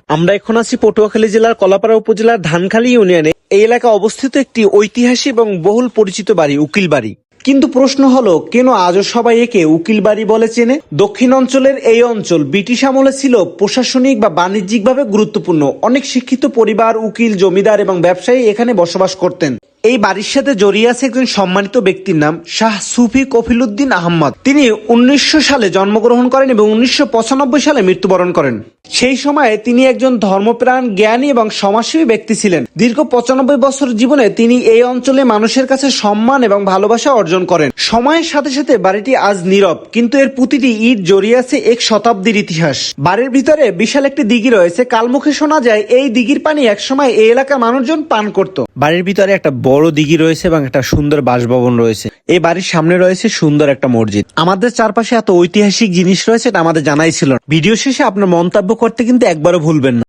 আমরা এখন আছি পটুয়াখালী জেলার কলাপাড়া উপজেলার ধানখালী ইউনিয়নে। এই এলাকা অবস্থিত একটি ঐতিহাসিক এবং বহুল পরিচিত বাড়ি উকিল বাড়ি। কিন্তু প্রশ্ন হলো, কেন আজও সবাই একে উকিল বাড়ি বলে চেনে? দক্ষিণ অঞ্চলের এই অঞ্চল ব্রিটিশ আমলে ছিল প্রশাসনিক বা বাণিজ্যিকভাবে গুরুত্বপূর্ণ। অনেক শিক্ষিত পরিবার, উকিল, জমিদার এবং ব্যবসায়ী এখানে বসবাস করতেন। এই বাড়ির সাথে জড়িয়ে আছে একজন সম্মানিত ব্যক্তির নাম শাহ সুফি কফিলউদ্দিন আহমদ। তিনি 1900 সালে জন্মগ্রহণ করেন এবং 1995 সালে মৃত্যুবরণ করেন। সেই সময়ে তিনি একজন ধর্মপ্রাণ, জ্ঞানী এবং সমাজসেবী ব্যক্তি ছিলেন। দীর্ঘ 95 বছর জীবনে তিনি এই অঞ্চলে মানুষের কাছে সম্মান এবং ভালোবাসা অর্জন করেন। সময়ের সাথে সাথে বাড়িটি আজ নীরব, কিন্তু এর প্রতিটি ইট জড়িয়ে আছে এক শতাব্দীর ইতিহাস। বাড়ির ভিতরে বিশাল একটি দিঘি রয়েছে। কালমুখে শোনা যায় এই দিঘির পানি একসময় এই এলাকার মানুষজন পান করত। বাড়ির ভিতরে একটা বড় দিঘি রয়েছে এবং একটা সুন্দর বাসভবন রয়েছে। এই বাড়ির সামনে রয়েছে সুন্দর একটা মসজিদ। আমাদের চারপাশে এত ঐতিহাসিক জিনিস রয়েছে, এটা আমাদের জানাই ছিল না। ভিডিও শেষে আপনার মন্তব্য করতে কিন্তু একবারও ভুলবেন না।